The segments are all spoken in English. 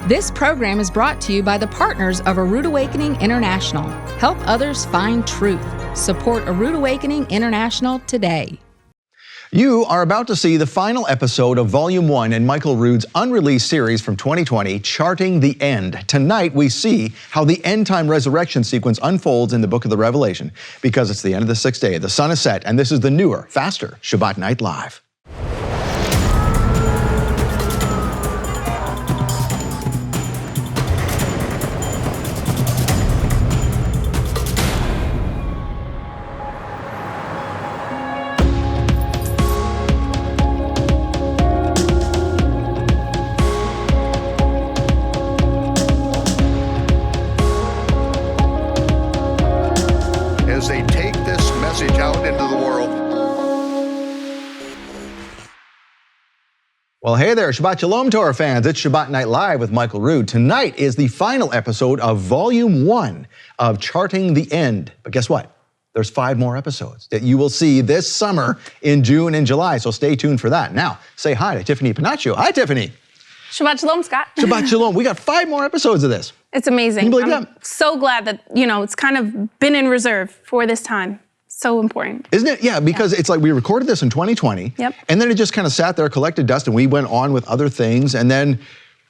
This program is brought to you by the partners of A Rood Awakening International. Help others find truth. Support A Rood Awakening International today. You are about to see the final episode of Volume 1 in Michael Rood's unreleased series from 2020, Charting the End. Tonight, we see how the end-time resurrection sequence unfolds in the book of the Revelation, because it's the end of the sixth day, the sun is set, and this is the newer, faster Shabbat Night Live. As they take this message out into the world. Well, hey there, Shabbat Shalom to our fans. It's Shabbat Night Live with Michael Rood. Tonight is the final episode of Volume 1 of Charting the End. But guess what? There's 5 more episodes that you will see this summer in June and July, so stay tuned for that. Now, say hi to Tiffany Panaccio. Hi, Tiffany. Shabbat Shalom, Scott. Shabbat Shalom. We got 5 more episodes of this. It's amazing. Can you believe I'm that? so glad that, it's kind of been in reserve for this time. So important. Isn't it? Yeah, because it's like we recorded this in 2020. Yep. And then it just kind of sat there, collected dust, and we went on with other things. And then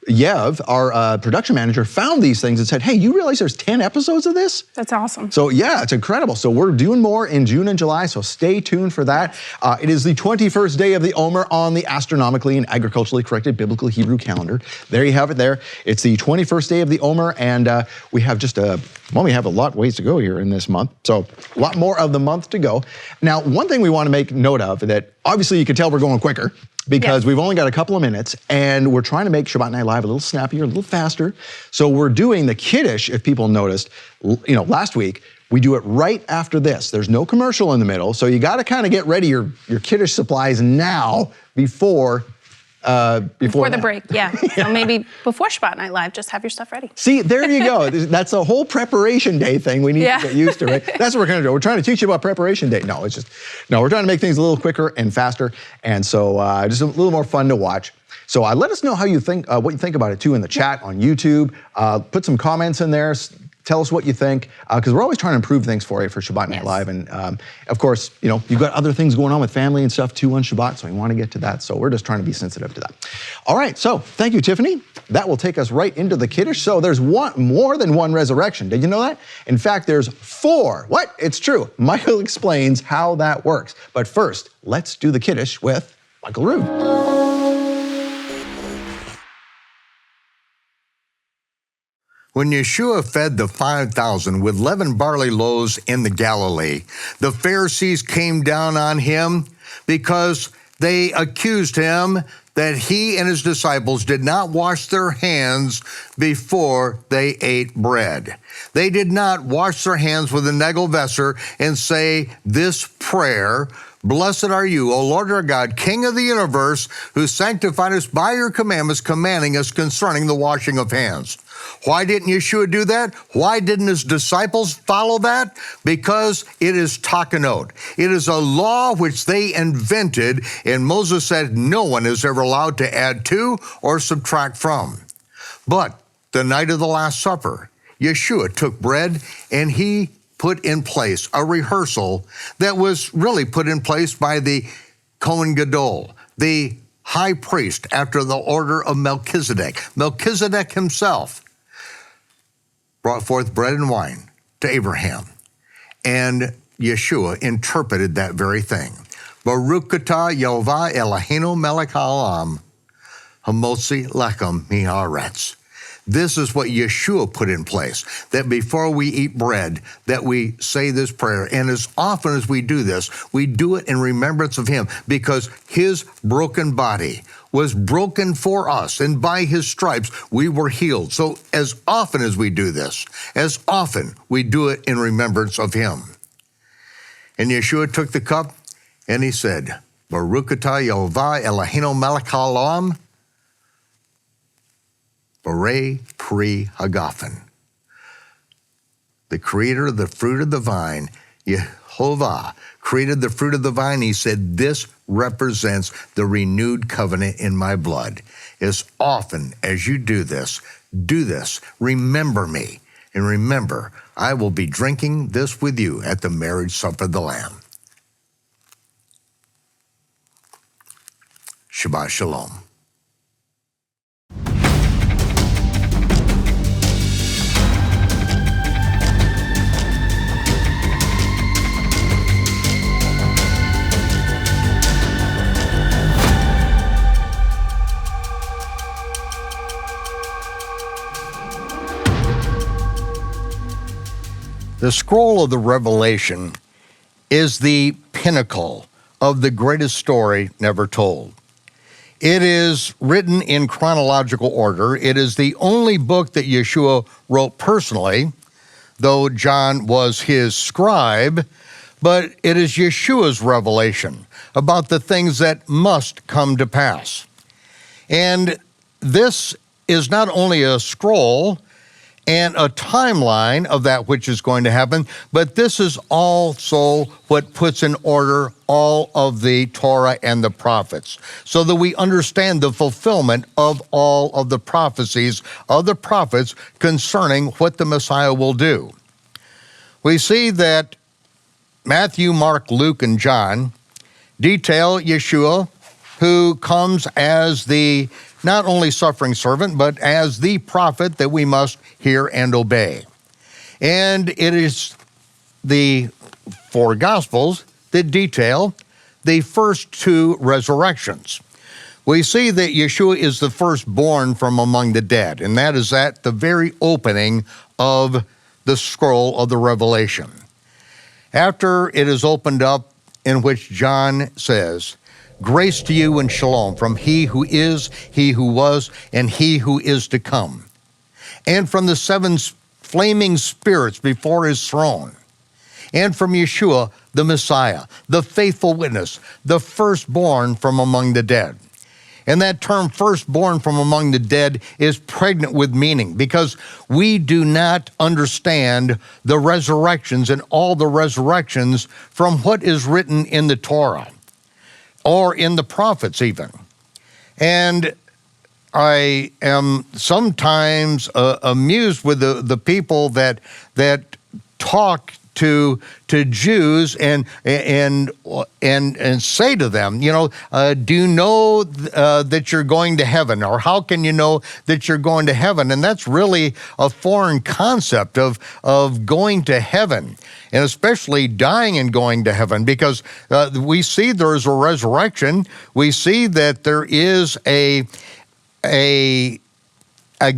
Yev, our production manager, found these things and said, hey, you realize there's 10 episodes of this? That's awesome. So yeah, it's incredible. So we're doing more in June and July, so stay tuned for that. It is the 21st day of the Omer on the astronomically and agriculturally corrected biblical Hebrew calendar. There you have it there. It's the 21st day of the Omer, and we have we have a lot ways to go here in this month. So a lot more of the month to go. Now, one thing we want to make note of that obviously you can tell we're going quicker, because we've only got a couple of minutes, and we're trying to make Shabbat Night Live a little snappier, a little faster. So we're doing the kiddish, if people noticed, last week, we do it right after this. There's no commercial in the middle, so you gotta kind of get ready your kiddish supplies now before the break, yeah. So maybe before Shabbat Night Live, just have your stuff ready. See, there you go. That's a whole preparation day thing we need to get used to, right? That's what we're gonna do. We're trying to teach you about preparation day. No, we're trying to make things a little quicker and faster, and so just a little more fun to watch. So let us know how you think, what you think about it too in the chat on YouTube. Put some comments in there. Tell us what you think, because we're always trying to improve things for you for Shabbat Night Live. And of course, you've got other things going on with family and stuff too on Shabbat, so we want to get to that. So we're just trying to be sensitive to that. All right, so thank you, Tiffany. That will take us right into the kiddish. So there's more than one resurrection. Did you know that? In fact, there's 4. What? It's true. Michael explains how that works. But first, let's do the kiddish with Michael Rood. When Yeshua fed the 5,000 with leavened barley loaves in the Galilee, the Pharisees came down on him because they accused him that he and his disciples did not wash their hands before they ate bread. They did not wash their hands with a negelvesser and say this prayer, "Blessed are you, O Lord our God, King of the universe, who sanctified us by your commandments, commanding us concerning the washing of hands." Why didn't Yeshua do that? Why didn't his disciples follow that? Because it is takanot. It is a law which they invented, and Moses said no one is ever allowed to add to or subtract from. But the night of the Last Supper, Yeshua took bread and he put in place a rehearsal that was really put in place by the Kohen Gadol, the high priest after the order of Melchizedek. Melchizedek himself brought forth bread and wine to Abraham, and Yeshua interpreted that very thing. Baruch atah Yehovah Eloheinu melech haolam, hamotzi lechem mi'aretz. This is what Yeshua put in place, that before we eat bread, that we say this prayer. And as often as we do this, we do it in remembrance of him, because his broken body was broken for us, and by his stripes we were healed. So as often as we do this, as often we do it in remembrance of him. And Yeshua took the cup and he said, Baruch atah Yehovah Eloheinu melech haolam, Borei Pri Hagafen. The creator of the fruit of the vine, Yehovah, created the fruit of the vine. He said, this represents the renewed covenant in my blood. As often as you do this, Do this. Remember me. And remember, I will be drinking this with you at the marriage supper of the Lamb. Shabbat shalom. The scroll of the Revelation is the pinnacle of the greatest story never told. It is written in chronological order. It is the only book that Yeshua wrote personally, though John was his scribe, but it is Yeshua's revelation about the things that must come to pass. And this is not only a scroll and a timeline of that which is going to happen, but this is also what puts in order all of the Torah and the prophets, so that we understand the fulfillment of all of the prophecies of the prophets concerning what the Messiah will do. We see that Matthew, Mark, Luke, and John detail Yeshua, who comes as the not only suffering servant, but as the prophet that we must hear and obey. And it is the four Gospels that detail the first two resurrections. We see that Yeshua is the firstborn from among the dead, and that is at the very opening of the scroll of the Revelation. After it is opened up, in which John says, "Grace to you and shalom from he who is, he who was, and he who is to come, and from the seven flaming spirits before his throne, and from Yeshua, the Messiah, the faithful witness, the firstborn from among the dead." And that term firstborn from among the dead is pregnant with meaning, because we do not understand the resurrections and all the resurrections from what is written in the Torah or in the prophets even. And I am sometimes amused with the people that talk to Jews and say to them, do you know that you're going to heaven, or how can you know that you're going to heaven? And that's really a foreign concept of going to heaven, and especially dying and going to heaven, because we see there's a resurrection. We see that there is a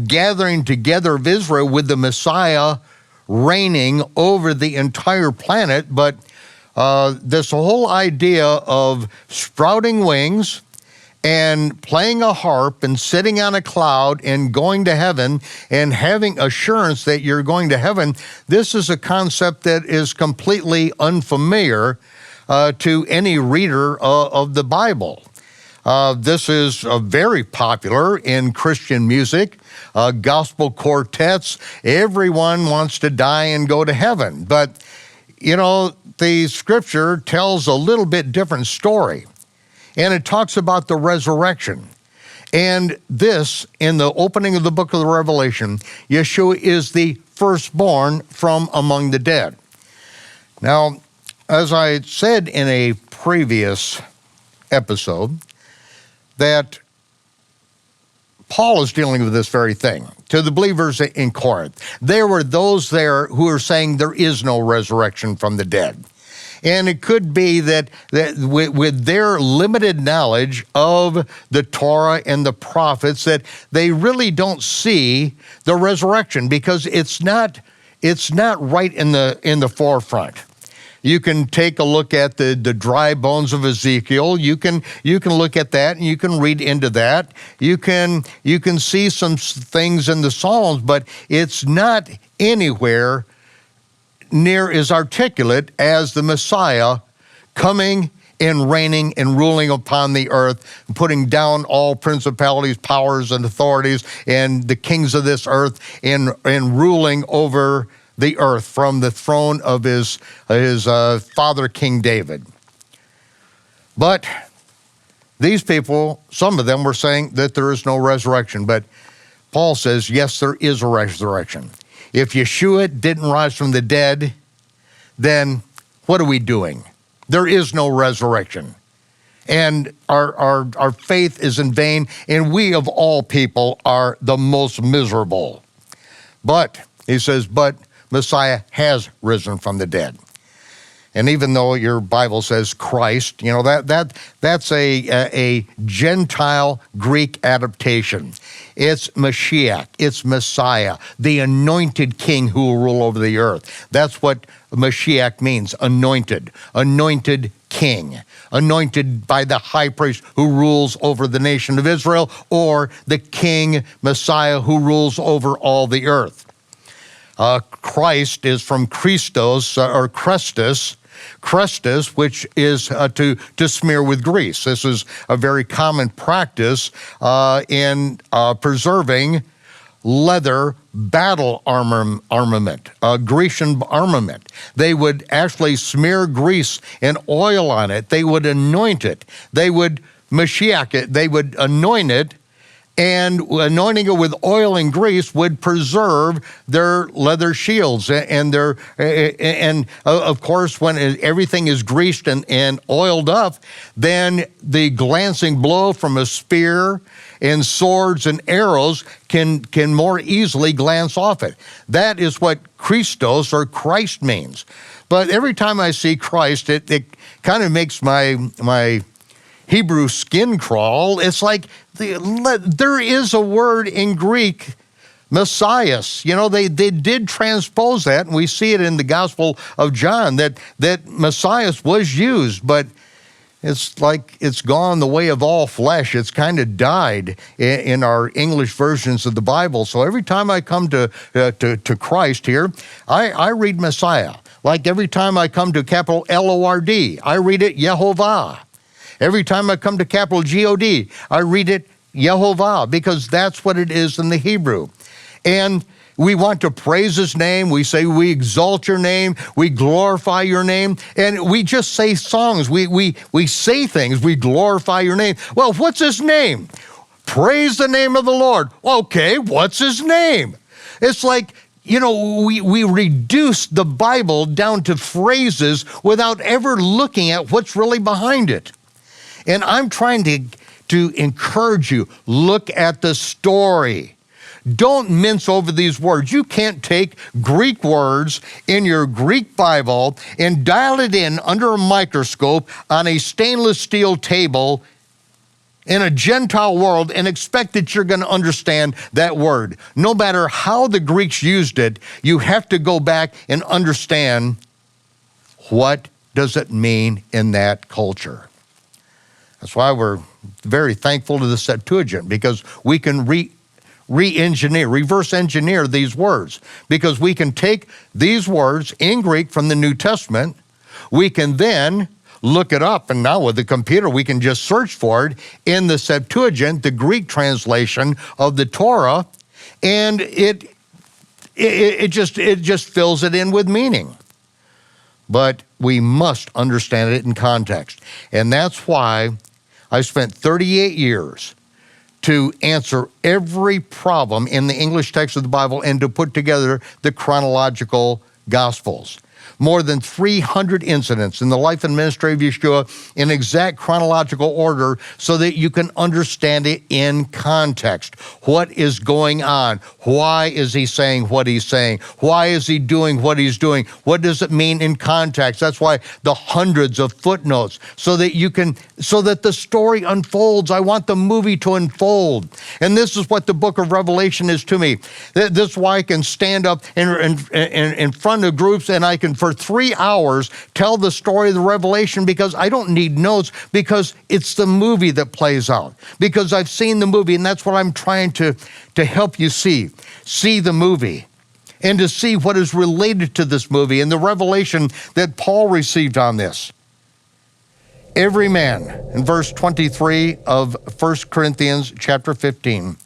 gathering together of Israel with the Messiah reigning over the entire planet, but this whole idea of sprouting wings and playing a harp and sitting on a cloud and going to heaven and having assurance that you're going to heaven, this is a concept that is completely unfamiliar to any reader of the Bible. This is very popular in Christian music, gospel quartets. Everyone wants to die and go to heaven. But, the scripture tells a little bit different story. And it talks about the resurrection. And this, in the opening of the book of the Revelation, Yeshua is the firstborn from among the dead. Now, as I said in a previous episode, that Paul is dealing with this very thing. To the believers in Corinth, there were those there who are saying there is no resurrection from the dead. And it could be that with their limited knowledge of the Torah and the prophets, that they really don't see the resurrection, because it's not right in the forefront. You can take a look at the dry bones of Ezekiel. You can look at that and you can read into that. You can see some things in the Psalms, but it's not anywhere near as articulate as the Messiah coming and reigning and ruling upon the earth, putting down all principalities, powers, and authorities, and the kings of this earth, and ruling over the earth from the throne of his father, King David. But these people, some of them were saying that there is no resurrection. But Paul says, yes, there is a resurrection. If Yeshua didn't rise from the dead, then what are we doing? There is no resurrection. And our faith is in vain, and we of all people are the most miserable. But, he says, but Messiah has risen from the dead. And even though your Bible says Christ, you know, that's a Gentile Greek adaptation. It's Mashiach, it's Messiah, the anointed king who will rule over the earth. That's what Mashiach means, anointed king, anointed by the high priest who rules over the nation of Israel, or the king Messiah who rules over all the earth. Christ is from Christos or Crestus, which is to smear with grease. This is a very common practice in preserving leather battle armament, Grecian armament. They would actually smear grease and oil on it. They would anoint it. They would Mashiach it. They would anoint it, and anointing it with oil and grease would preserve their leather shields and of course, when everything is greased and oiled up, then the glancing blow from a spear and swords and arrows can more easily glance off it. That is what Christos or Christ means. But every time I see Christ, it kind of makes my Hebrew skin crawl. It's like there is a word in Greek, Messias. You know, they did transpose that, and we see it in the Gospel of John that Messias was used, but it's like it's gone the way of all flesh. It's kind of died in our English versions of the Bible. So every time I come to Christ here, I read Messiah. Like every time I come to capital L-O-R-D, I read it Yehovah. Every time I come to capital G-O-D, I read it Yehovah, because that's what it is in the Hebrew. And we want to praise his name. We say, we exalt your name. We glorify your name. And we just say songs. We say things. We glorify your name. Well, what's his name? Praise the name of the Lord. Okay, what's his name? It's like, you know, we reduce the Bible down to phrases without ever looking at what's really behind it. And I'm trying to encourage you, look at the story. Don't mince over these words. You can't take Greek words in your Greek Bible and dial it in under a microscope on a stainless steel table in a Gentile world and expect that you're going to understand that word. No matter how the Greeks used it, you have to go back and understand what does it mean in that culture. That's why we're very thankful to the Septuagint, because we can reverse engineer these words, because we can take these words in Greek from the New Testament, we can then look it up, and now with the computer we can just search for it in the Septuagint, the Greek translation of the Torah, and it just fills it in with meaning. But we must understand it in context, and that's why I spent 38 years to answer every problem in the English text of the Bible and to put together the chronological Gospels. More than 300 incidents in the life and ministry of Yeshua in exact chronological order so that you can understand it in context. What is going on? Why is he saying what he's saying? Why is he doing what he's doing? What does it mean in context? That's why the hundreds of footnotes so that the story unfolds. I want the movie to unfold. And this is what the book of Revelation is to me. This is why I can stand up in front of groups and I can for 3 hours tell the story of the Revelation, because I don't need notes, because it's the movie that plays out. Because I've seen the movie, and that's what I'm trying to help you see. See the movie and to see what is related to this movie and the revelation that Paul received on this. Every man, in verse 23 of 1 Corinthians chapter 15,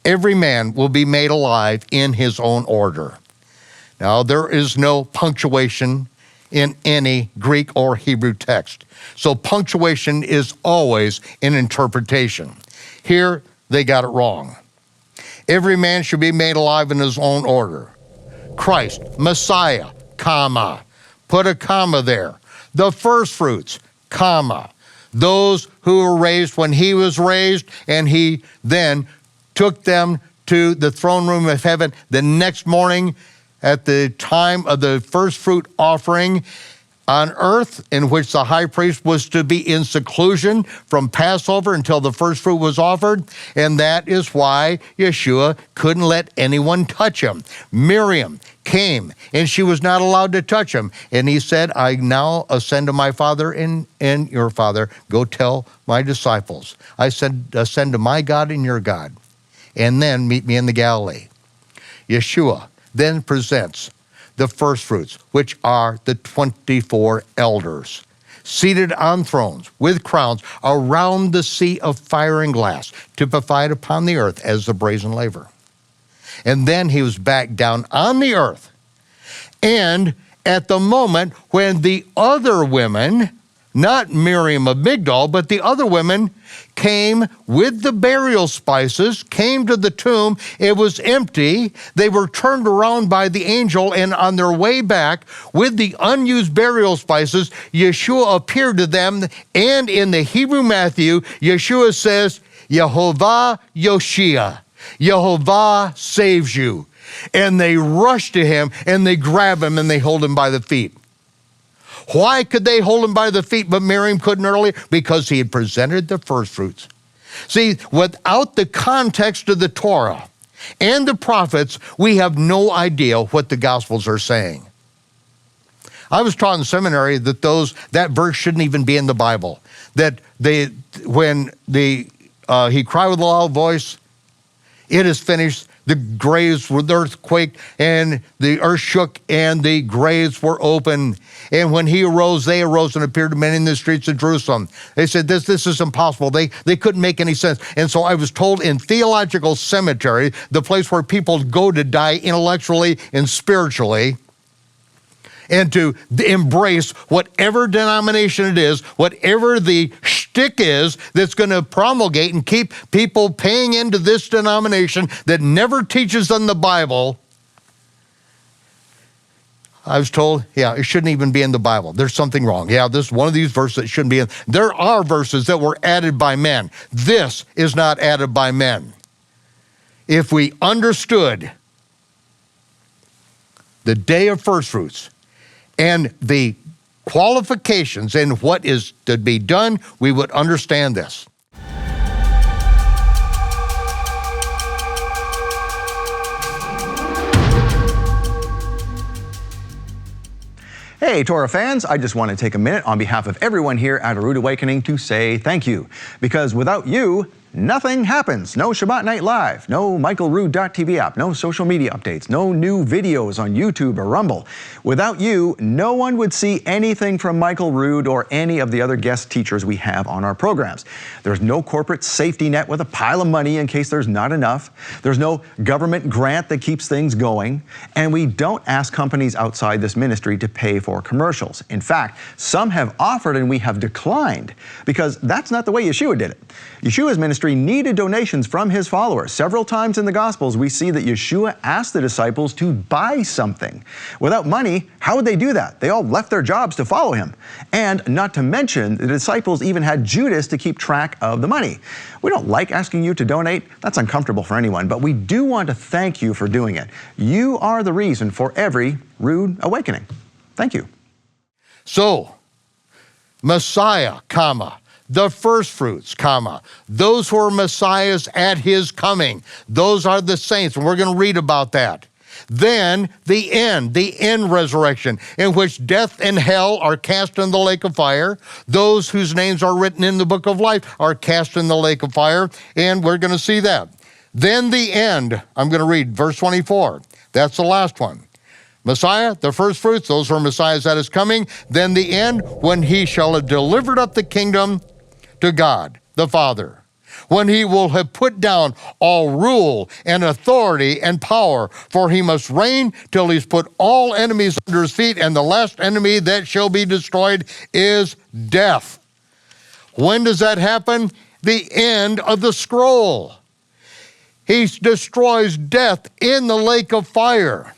every man will be made alive in his own order. Now, there is no punctuation in any Greek or Hebrew text. So punctuation is always an interpretation. Here, they got it wrong. Every man should be made alive in his own order. Christ, Messiah, comma. Put a comma there. The first fruits, comma. Those who were raised when he was raised, and he then took them to the throne room of heaven the next morning at the time of the first fruit offering on earth, in which the high priest was to be in seclusion from Passover until the first fruit was offered. And that is why Yeshua couldn't let anyone touch him. Miriam came, and she was not allowed to touch him. And he said, I now ascend to my Father and your Father. Go tell my disciples. I said, ascend to my God and your God, and then meet me in the Galilee. Yeshua then presents the first fruits, which are the 24 elders, seated on thrones with crowns around the sea of fire and glass, typified upon the earth as the brazen laver. And then he was back down on the earth. And at the moment when the other women, not Miriam of Migdol, but the other women came with the burial spices, came to the tomb. It was empty. They were turned around by the angel, and on their way back with the unused burial spices, Yeshua appeared to them. And in the Hebrew Matthew, Yeshua says, Yehovah Yoshia, Yehovah saves you. And they rush to him, and they grab him, and they hold him by the feet. Why could they hold him by the feet, but Miriam couldn't earlier? Because he had presented the first fruits. See, without the context of the Torah and the prophets, we have no idea what the Gospels are saying. I was taught in seminary that that verse shouldn't even be in the Bible. That when he cried with a loud voice, it is finished. The graves were, the earth quaked, and the earth shook, and the graves were open. And when he arose, they arose and appeared to many in the streets of Jerusalem. They said, this is impossible. They couldn't make any sense. And so I was told in theological cemetery, the place where people go to die intellectually and spiritually, and to embrace whatever denomination it is, whatever the shtick is that's going to promulgate and keep people paying into this denomination that never teaches them the Bible. I was told, yeah, it shouldn't even be in the Bible. There's something wrong. Yeah, this is one of these verses that shouldn't be in. There are verses that were added by men. This is not added by men. If we understood the day of first fruits and the qualifications and what is to be done, we would understand this. Hey, Torah fans, I just want to take a minute on behalf of everyone here at Rood Awakening to say thank you. Because without you, nothing happens. No Shabbat Night Live, no MichaelRood.tv app, no social media updates, no new videos on YouTube or Rumble. Without you, no one would see anything from Michael Rood or any of the other guest teachers we have on our programs. There's no corporate safety net with a pile of money in case there's not enough. There's no government grant that keeps things going. And we don't ask companies outside this ministry to pay for commercials. In fact, some have offered and we have declined because that's not the way Yeshua did it. Yeshua's ministry needed donations from his followers. Several times in the Gospels, we see that Yeshua asked the disciples to buy something. Without money, how would they do that? They all left their jobs to follow him. And not to mention, the disciples even had Judas to keep track of the money. We don't like asking you to donate. That's uncomfortable for anyone, but we do want to thank you for doing it. You are the reason for every Rood Awakening. Thank you. So, Messiah, comma, the first fruits, comma, those who are Messiahs at his coming. Those are the saints, and we're going to read about that. Then the end resurrection, in which death and hell are cast in the lake of fire. Those whose names are written in the book of life are cast in the lake of fire, and we're going to see that. Then the end, I'm going to read verse 24. That's the last one. Messiah, the first fruits, those who are Messiahs at his coming. Then the end, when he shall have delivered up the kingdom to God, the Father, when he will have put down all rule and authority and power, for he must reign till he's put all enemies under his feet, and the last enemy that shall be destroyed is death. When does that happen? The end of the scroll. He destroys death in the lake of fire.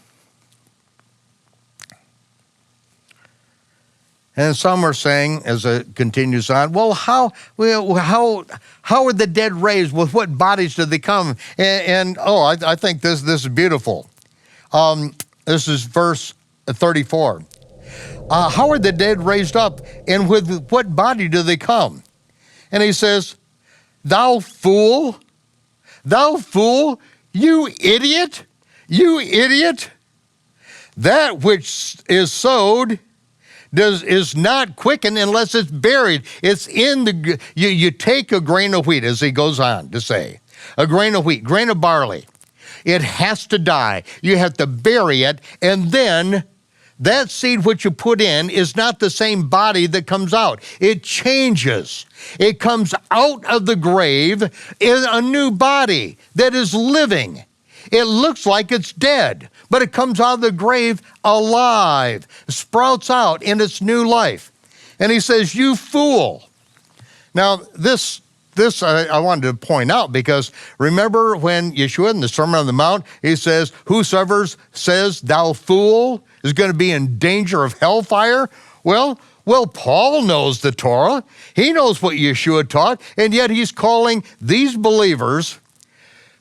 And some are saying, as it continues on, well, how are the dead raised? With what bodies do they come? I think this is beautiful. This is verse 34. How are the dead raised up, and with what body do they come? And he says, thou fool, you idiot, that which is sowed is not quickened unless it's buried. It's in you take a grain of wheat, as he goes on to say, a grain of wheat, grain of barley. It has to die. You have to bury it, and then that seed which you put in is not the same body that comes out. It changes. It comes out of the grave in a new body that is living. It looks like it's dead, but it comes out of the grave alive, sprouts out in its new life. And he says, you fool. Now, this I wanted to point out, because remember when Yeshua in the Sermon on the Mount, he says, whosoever says thou fool is going to be in danger of hellfire. Well, Paul knows the Torah. He knows what Yeshua taught, and yet he's calling these believers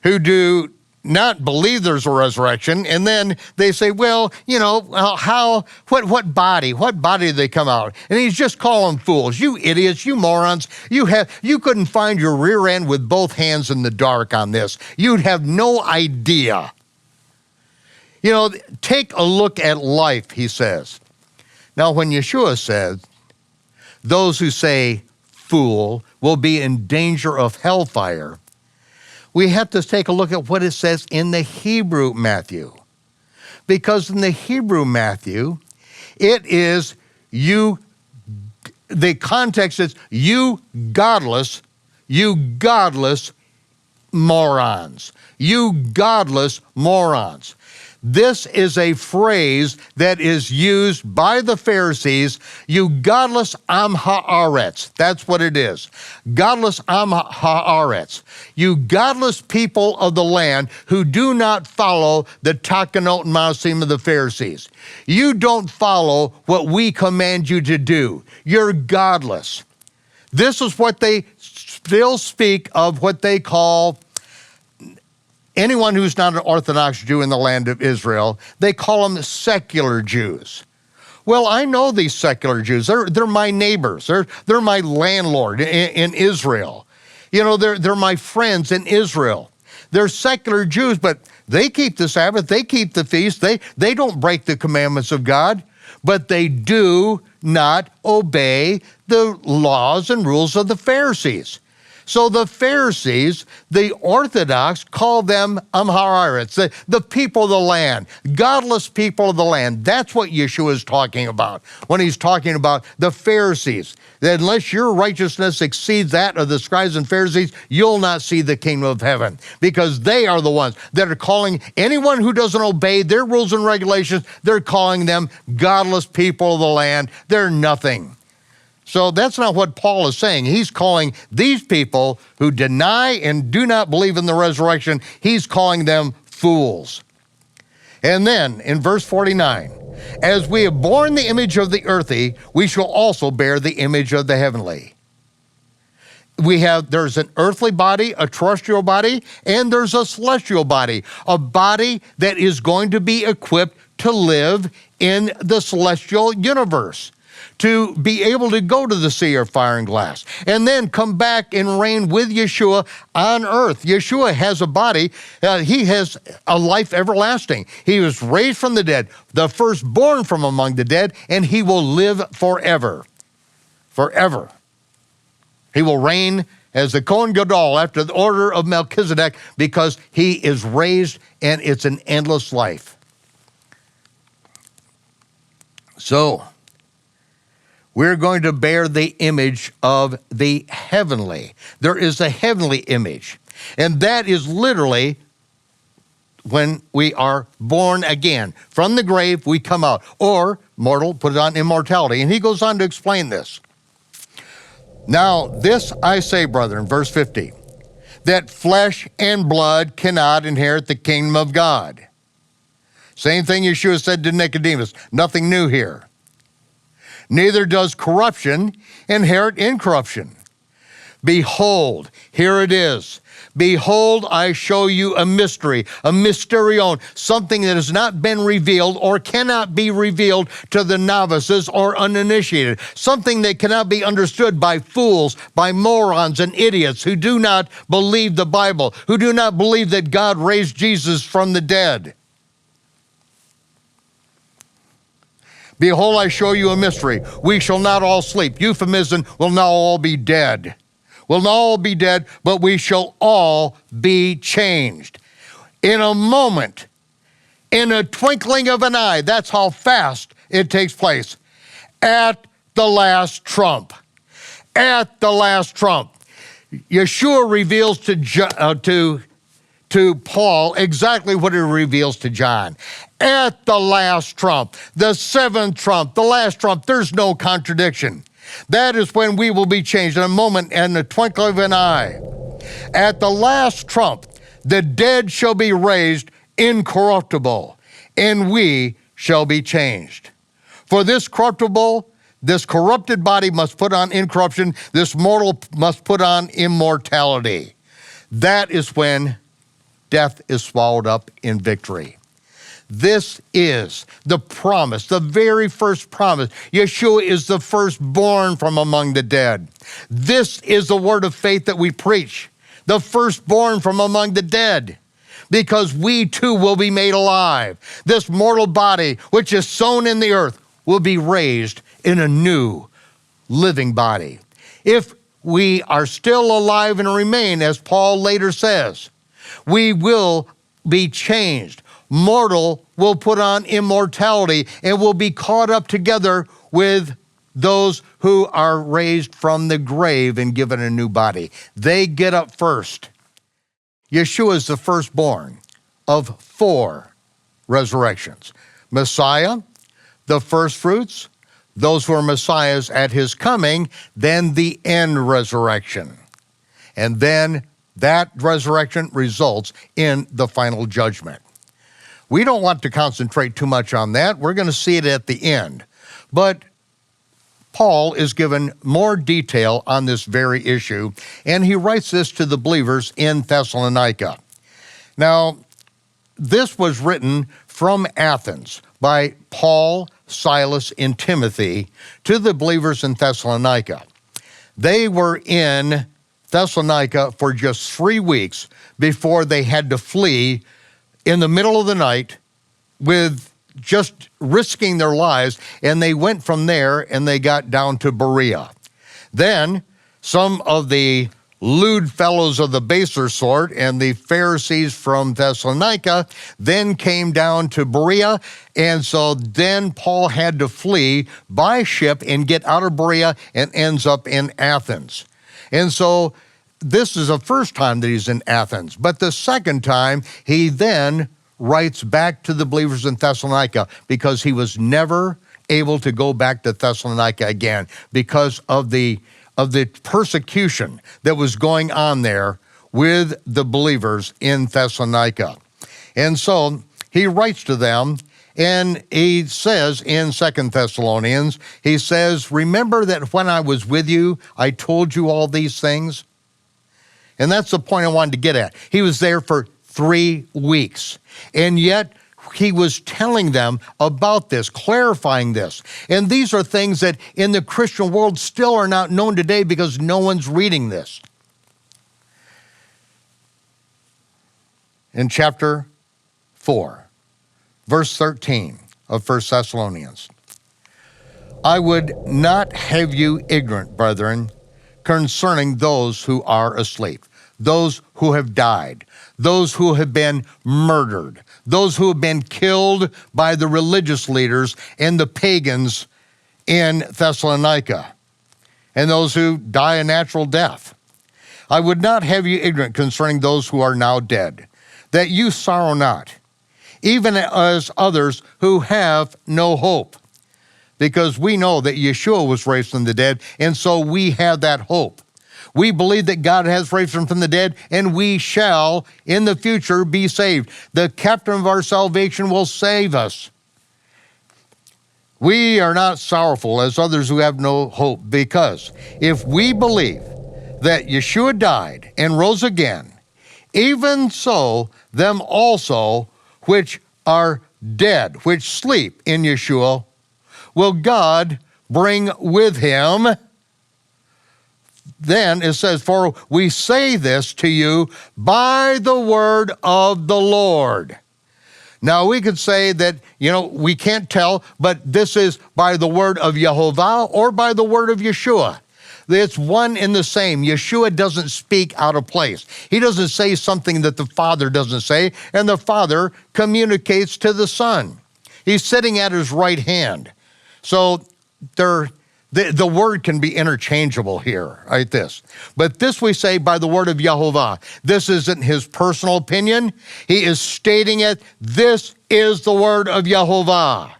who do not believe there's a resurrection, and then they say, well, what body do they come out? And he's just calling fools. You idiots, you morons, you couldn't find your rear end with both hands in the dark on this. You'd have no idea. Take a look at life, he says. Now, when Yeshua said, those who say fool will be in danger of hellfire, we have to take a look at what it says in the Hebrew Matthew. Because in the Hebrew Matthew, it is the context is you godless morons. You godless morons. This is a phrase that is used by the Pharisees, you godless am haaretz. That's what it is. Godless am haaretz. You godless people of the land who do not follow the takanot and maasim of the Pharisees. You don't follow what we command you to do. You're godless. This is what they still speak of, what they call anyone who's not an Orthodox Jew in the land of Israel. They call them secular Jews. Well, I know these secular Jews. They're my neighbors. They're my landlord in Israel. They're my friends in Israel. They're secular Jews, but they keep the Sabbath. They keep the feast. They don't break the commandments of God, but they do not obey the laws and rules of the Pharisees. So the Pharisees, the Orthodox, call them Amharites, the people of the land, godless people of the land. That's what Yeshua is talking about when he's talking about the Pharisees. That unless your righteousness exceeds that of the scribes and Pharisees, you'll not see the kingdom of heaven, because they are the ones that are calling anyone who doesn't obey their rules and regulations, they're calling them godless people of the land. They're nothing. So that's not what Paul is saying. He's calling these people who deny and do not believe in the resurrection, he's calling them fools. And then in verse 49, as we have borne the image of the earthy, we shall also bear the image of the heavenly. There's an earthly body, a terrestrial body, and there's a celestial body, a body that is going to be equipped to live in the celestial universe, to be able to go to the sea of fire and glass, and then come back and reign with Yeshua on earth. Yeshua has a body. He has a life everlasting. He was raised from the dead, the firstborn from among the dead, and he will live forever. Forever. He will reign as the Kohen Gadol after the order of Melchizedek, because he is raised and it's an endless life. So, we're going to bear the image of the heavenly. There is a heavenly image. And that is literally when we are born again. From the grave, we come out. Or, mortal, put it on immortality. And he goes on to explain this. Now, this I say, brethren, verse 50, that flesh and blood cannot inherit the kingdom of God. Same thing Yeshua said to Nicodemus, nothing new here. Neither does corruption inherit incorruption. Behold, here it is. Behold, I show you a mystery, a mysterion, something that has not been revealed or cannot be revealed to the novices or uninitiated, something that cannot be understood by fools, by morons and idiots who do not believe the Bible, who do not believe that God raised Jesus from the dead. Behold, I show you a mystery. We shall not all sleep. Euphemism, will not all be dead. We'll not all be dead, but we shall all be changed. In a moment, in a twinkling of an eye, that's how fast it takes place. At the last trump. At the last trump. Yeshua reveals to Paul exactly what he reveals to John. At the last trump, the seventh trump, the last trump, there's no contradiction. That is when we will be changed in a moment and the twinkle of an eye. At the last trump, the dead shall be raised incorruptible, and we shall be changed. For this corrupted body must put on incorruption, this mortal must put on immortality. That is when death is swallowed up in victory. This is the promise, the very first promise. Yeshua is the firstborn from among the dead. This is the word of faith that we preach, the firstborn from among the dead, because we too will be made alive. This mortal body, which is sown in the earth, will be raised in a new living body. If we are still alive and remain, as Paul later says, we will be changed. Mortal will put on immortality and will be caught up together with those who are raised from the grave and given a new body. They get up first. Yeshua is the firstborn of 4 resurrections. Messiah, the first fruits, those who are Messiahs at his coming, then the end resurrection. And then that resurrection results in the final judgment. We don't want to concentrate too much on that. We're going to see it at the end. But Paul is given more detail on this very issue, and he writes this to the believers in Thessalonica. Now, this was written from Athens by Paul, Silas, and Timothy to the believers in Thessalonica. They were in Thessalonica for just 3 weeks before they had to flee in the middle of the night with just risking their lives, and they went from there and they got down to Berea. Then some of the lewd fellows of the baser sort and the Pharisees from Thessalonica then came down to Berea, and so then Paul had to flee by ship and get out of Berea and ends up in Athens. And so this is the first time that he's in Athens, but the second time he then writes back to the believers in Thessalonica because he was never able to go back to Thessalonica again because of the persecution that was going on there with the believers in Thessalonica. And so he writes to them, and he says in 2 Thessalonians, he says, remember that when I was with you, I told you all these things? And that's the point I wanted to get at. He was there for 3 weeks, and yet he was telling them about this, clarifying this. And these are things that in the Christian world still are not known today because no one's reading this. In chapter 4, verse 13 of 1 Thessalonians, I would not have you ignorant, brethren, concerning those who are asleep, those who have died, those who have been murdered, those who have been killed by the religious leaders and the pagans in Thessalonica, and those who die a natural death. I would not have you ignorant concerning those who are now dead, that you sorrow not, even as others who have no hope. Because we know that Yeshua was raised from the dead, and so we have that hope. We believe that God has raised him from the dead, and we shall, in the future, be saved. The captain of our salvation will save us. We are not sorrowful as others who have no hope, because if we believe that Yeshua died and rose again, even so them also which are dead, which sleep in Yeshua, will God bring with him. Then it says, for we say this to you by the word of the Lord. Now we could say that, we can't tell, but this is by the word of Yehovah or by the word of Yeshua. It's one and the same. Yeshua doesn't speak out of place. He doesn't say something that the Father doesn't say, and the Father communicates to the Son. He's sitting at his right hand. So the word can be interchangeable here, like this. But this we say by the word of Yehovah. This isn't his personal opinion. He is stating it. This is the word of Yehovah.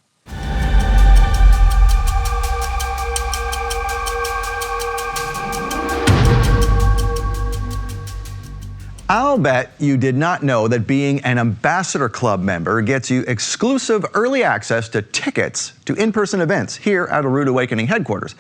I'll bet you did not know that being an Ambassador Club member gets you exclusive early access to tickets to in-person events here at a Rood Awakening headquarters.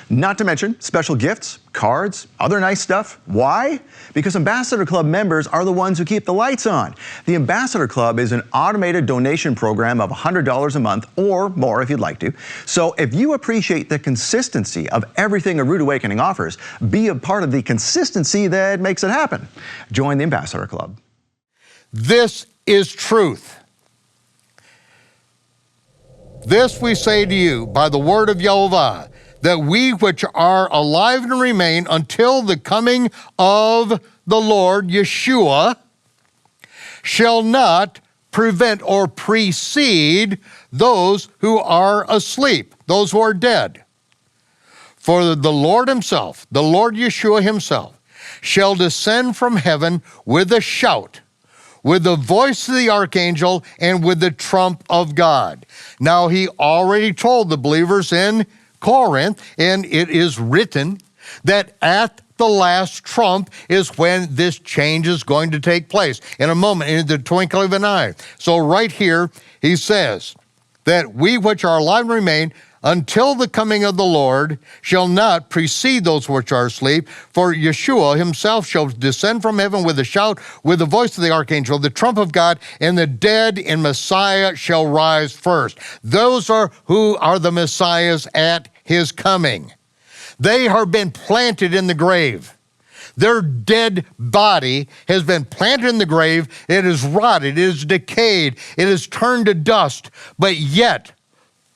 Not to mention special gifts, cards, other nice stuff. Why? Because Ambassador Club members are the ones who keep the lights on. The Ambassador Club is an automated donation program of $100 a month or more if you'd like to. So if you appreciate the consistency of everything a Rood Awakening offers, be a part of the consistency that makes it happen. Join the Ambassador Club. This is truth. This we say to you by the word of Yehovah, that we which are alive and remain until the coming of the Lord Yeshua shall not prevent or precede those who are asleep, those who are dead. For the Lord himself, the Lord Yeshua himself, shall descend from heaven with a shout, with the voice of the archangel, and with the trump of God. Now he already told the believers in Corinth, and it is written that at the last trump is when this change is going to take place. In a moment, in the twinkling of an eye. So right here, he says that we which are alive and remain until the coming of the Lord shall not precede those which are asleep, for Yeshua himself shall descend from heaven with a shout, with the voice of the archangel, the trump of God, and the dead in Messiah shall rise first. Those are who are the Messiahs at his coming. They have been planted in the grave. Their dead body has been planted in the grave. It is rotted, it is decayed, it is turned to dust, but yet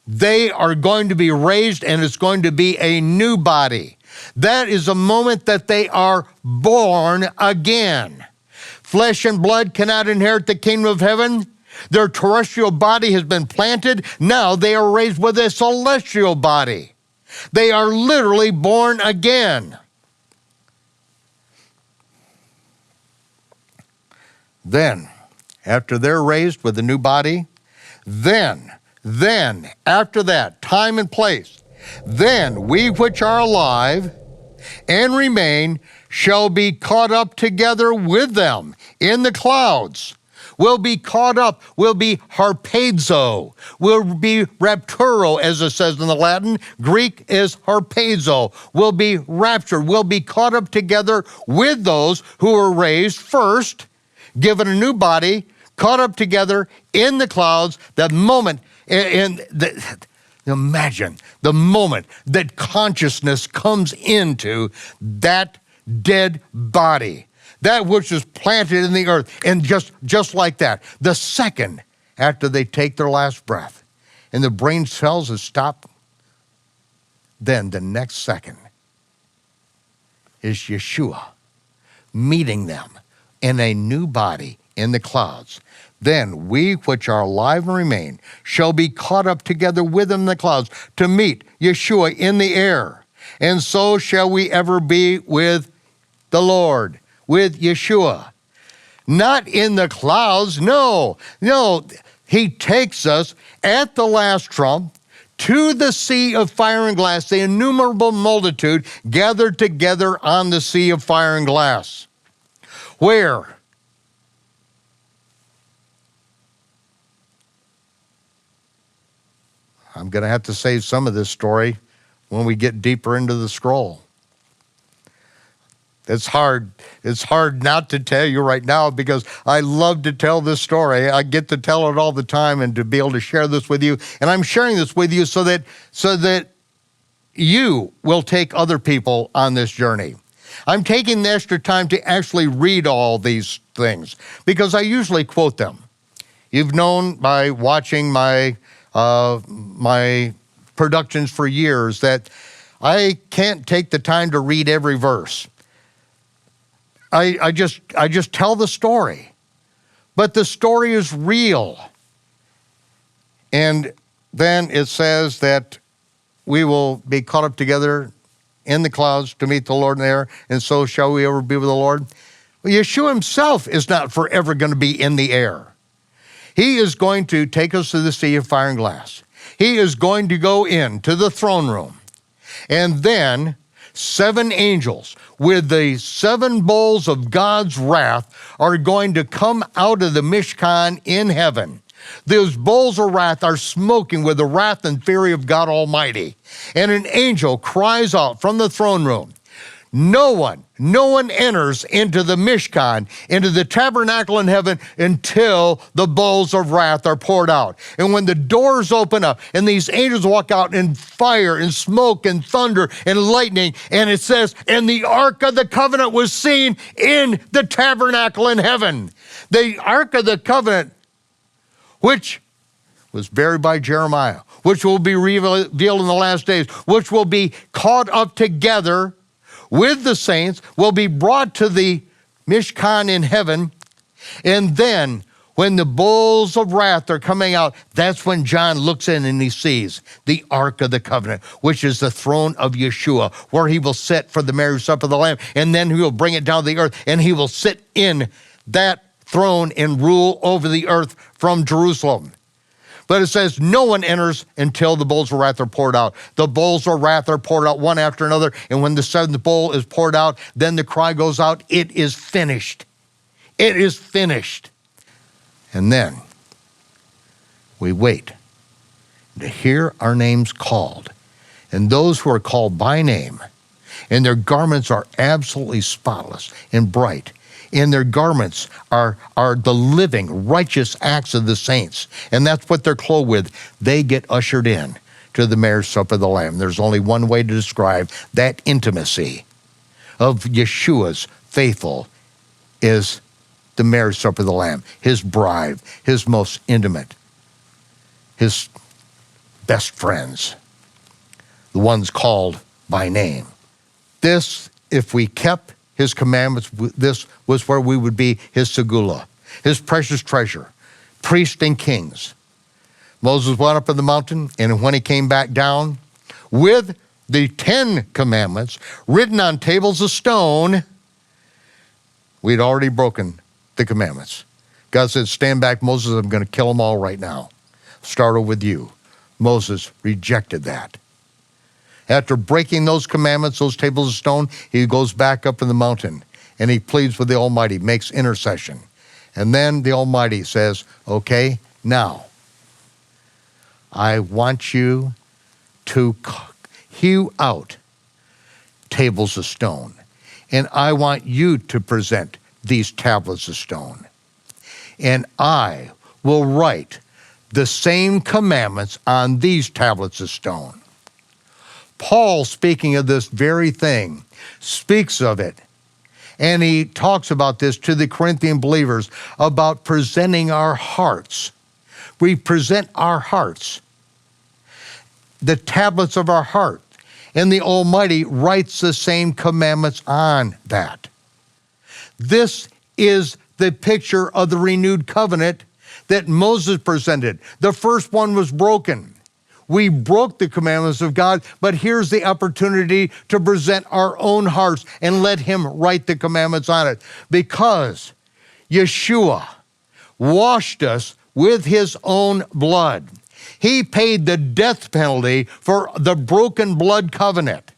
they are going to be raised, and it's going to be a new body. That is a moment that they are born again. Flesh and blood cannot inherit the kingdom of heaven. Their terrestrial body has been planted. Now they are raised with a celestial body. They are literally born again. Then, after they're raised with a new body, then, after that, time and place, then we which are alive and remain shall be caught up together with them in the clouds. Will be caught up, will be harpazo, will be rapturo, as it says in the Latin. Greek is harpazo, will be raptured, will be caught up together with those who were raised first, given a new body, caught up together in the clouds. That moment, imagine the moment that consciousness comes into that dead body, that which is planted in the earth. And just like that, the second after they take their last breath and the brain cells have stopped, then the next second is Yeshua meeting them in a new body in the clouds. Then we which are alive and remain shall be caught up together with them in the clouds to meet Yeshua in the air. And so shall we ever be with the Lord, with Yeshua. Not in the clouds, no. He takes us at the last trump to the sea of fire and glass, the innumerable multitude gathered together on the sea of fire and glass. Where? I'm going to have to save some of this story when we get deeper into the scroll. It's hard not to tell you right now because I love to tell this story. I get to tell it all the time and to be able to share this with you. And I'm sharing this with you so that you will take other people on this journey. I'm taking the extra time to actually read all these things because I usually quote them. You've known by watching my productions for years that I can't take the time to read every verse. I just tell the story, but the story is real. And then it says that we will be caught up together in the clouds to meet the Lord in the air, and so shall we ever be with the Lord. Well, Yeshua himself is not forever going to be in the air. He is going to take us to the sea of fire and glass. He is going to go into the throne room. And then 7 angels with the 7 bowls of God's wrath are going to come out of the Mishkan in heaven. Those bowls of wrath are smoking with the wrath and fury of God Almighty. And an angel cries out from the throne room, no one enters into the Mishkan, into the tabernacle in heaven until the bowls of wrath are poured out. And when the doors open up and these angels walk out in fire and smoke and thunder and lightning, and it says, and the Ark of the Covenant was seen in the tabernacle in heaven. The Ark of the Covenant, which was buried by Jeremiah, which will be revealed in the last days, which will be caught up together with the saints, will be brought to the Mishkan in heaven. And then when the bowls of wrath are coming out, that's when John looks in and he sees the Ark of the Covenant, which is the throne of Yeshua, where he will sit for the marriage supper of the Lamb. And then he will bring it down to the earth and he will sit in that throne and rule over the earth from Jerusalem. But it says no one enters until the bowls of wrath are poured out. The bowls of wrath are poured out one after another. And when the 7th bowl is poured out, then the cry goes out, it is finished. It is finished. And then we wait to hear our names called. And those who are called by name, and their garments are absolutely spotless and bright, and their garments are the living, righteous acts of the saints. And that's what they're clothed with. They get ushered in to the marriage supper of the Lamb. There's only one way to describe that intimacy of Yeshua's faithful is the marriage supper of the Lamb, his bride, his most intimate, his best friends, the ones called by name. This, if we kept his commandments, this was where we would be his segula, his precious treasure, priests and kings. Moses went up in the mountain, and when he came back down with the 10 commandments written on tables of stone, we'd already broken the commandments. God said, stand back, Moses, I'm going to kill them all right now. Start over with you. Moses rejected that. After breaking those commandments, those tables of stone, he goes back up in the mountain and he pleads with the Almighty, makes intercession. And then the Almighty says, okay, now I want you to hew out tables of stone, and I want you to present these tablets of stone. And I will write the same commandments on these tablets of stone. Paul, speaking of this very thing, speaks of it. And he talks about this to the Corinthian believers about presenting our hearts. We present our hearts, the tablets of our heart, and the Almighty writes the same commandments on that. This is the picture of the renewed covenant that Moses presented. The first one was broken. We broke the commandments of God, but here's the opportunity to present our own hearts and let him write the commandments on it. Because Yeshua washed us with his own blood. He paid the death penalty for the broken blood covenant.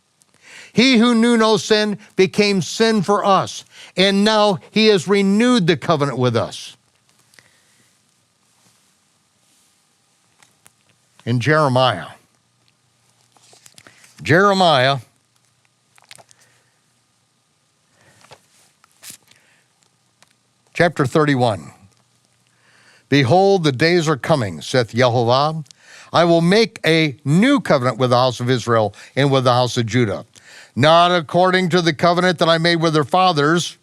He who knew no sin became sin for us, and now he has renewed the covenant with us. In Jeremiah chapter 31. Behold, the days are coming, saith Yehovah. I will make a new covenant with the house of Israel and with the house of Judah, not according to the covenant that I made with their fathers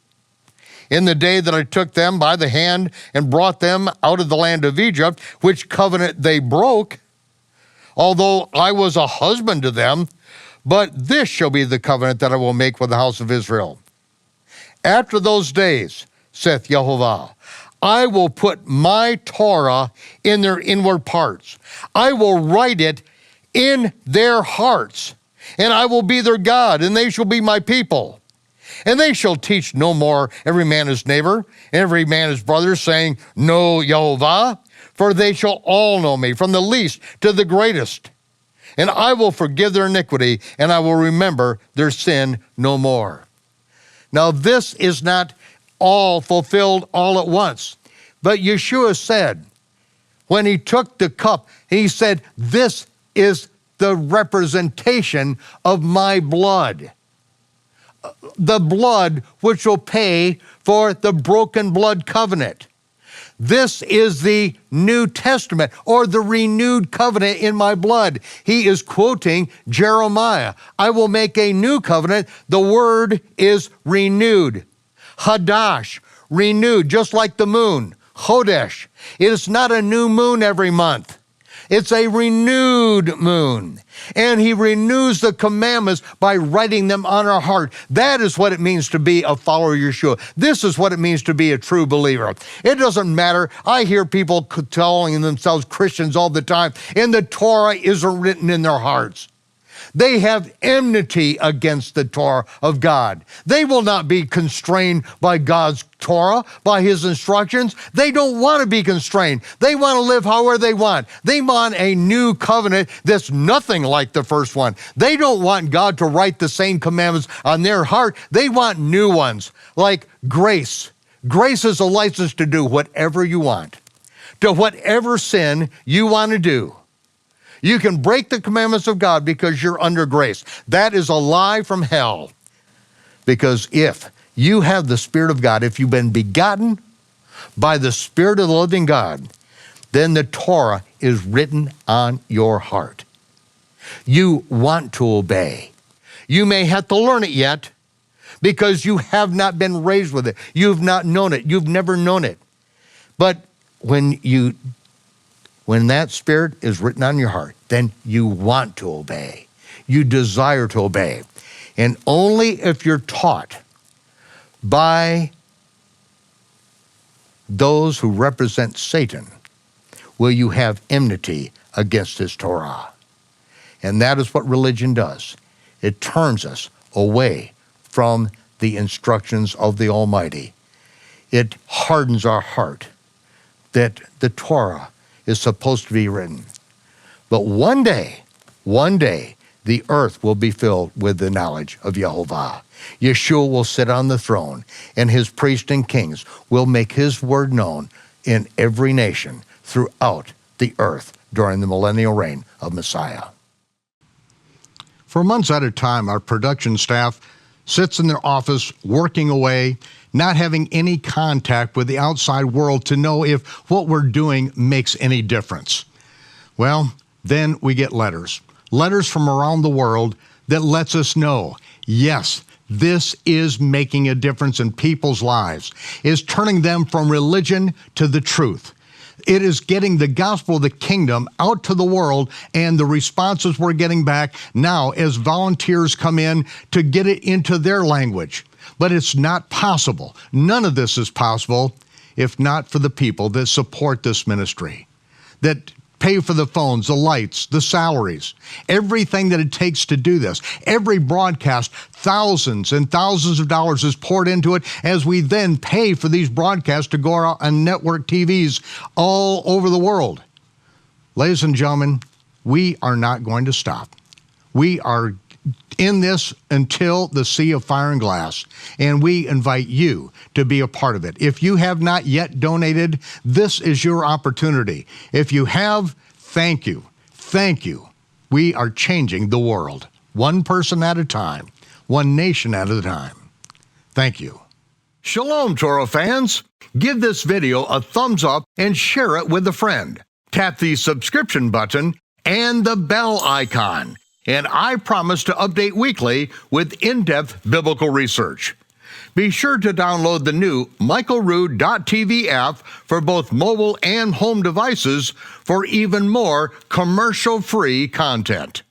in the day that I took them by the hand and brought them out of the land of Egypt, which covenant they broke, although I was a husband to them. But this shall be the covenant that I will make with the house of Israel. After those days, saith Yehovah, I will put my Torah in their inward parts. I will write it in their hearts, and I will be their God, and they shall be my people. And they shall teach no more every man his neighbor, and every man his brother, saying, Know Yehovah, for they shall all know me, from the least to the greatest. And I will forgive their iniquity, and I will remember their sin no more. Now this is not all fulfilled all at once. But Yeshua said, when he took the cup, he said, this is the representation of my blood. The blood which will pay for the broken blood covenant. This is the New Testament, or the renewed covenant in my blood. He is quoting Jeremiah. I will make a new covenant. The word is renewed. Hadash, renewed, just like the moon. Chodesh, it is not a new moon every month. It's a renewed moon. And he renews the commandments by writing them on our heart. That is what it means to be a follower of Yeshua. This is what it means to be a true believer. It doesn't matter. I hear people calling themselves Christians all the time, and the Torah isn't written in their hearts. They have enmity against the Torah of God. They will not be constrained by God's Torah, by his instructions. They don't want to be constrained. They want to live however they want. They want a new covenant that's nothing like the first one. They don't want God to write the same commandments on their heart. They want new ones, like grace. Grace is a license to do whatever you want, to whatever sin you want to do. You can break the commandments of God because you're under grace. That is a lie from hell. Because if you have the Spirit of God, if you've been begotten by the Spirit of the living God, then the Torah is written on your heart. You want to obey. You may have to learn it yet because you have not been raised with it. You've not known it. You've never known it. But when that Spirit is written on your heart, then you want to obey. You desire to obey. And only if you're taught by those who represent Satan will you have enmity against his Torah. And that is what religion does. It turns us away from the instructions of the Almighty. It hardens our heart that the Torah is supposed to be written. But one day, the earth will be filled with the knowledge of Yehovah. Yeshua will sit on the throne, and his priests and kings will make his word known in every nation throughout the earth during the millennial reign of Messiah. For months at a time, our production staff sits in their office working away, not having any contact with the outside world to know if what we're doing makes any difference. Well, then we get letters from around the world that lets us know, yes, this is making a difference in people's lives. It's turning them from religion to the truth. It is getting the gospel of the kingdom out to the world, and the responses we're getting back now as volunteers come in to get it into their language. But it's not possible. None of this is possible if not for the people that support this ministry, that pay for the phones, the lights, the salaries, everything that it takes to do this. Every broadcast, thousands and thousands of dollars is poured into it as we then pay for these broadcasts to go out on network TVs all over the world. Ladies and gentlemen, we are not going to stop. We are in this until the sea of fire and glass, and we invite you to be a part of it. If you have not yet donated, this is your opportunity. If you have, thank you. Thank you. We are changing the world, one person at a time, one nation at a time. Thank you. Shalom, Torah fans. Give this video a thumbs up and share it with a friend. Tap the subscription button and the bell icon. And I promise to update weekly with in-depth biblical research. Be sure to download the new michaelrood.tv app for both mobile and home devices for even more commercial-free content.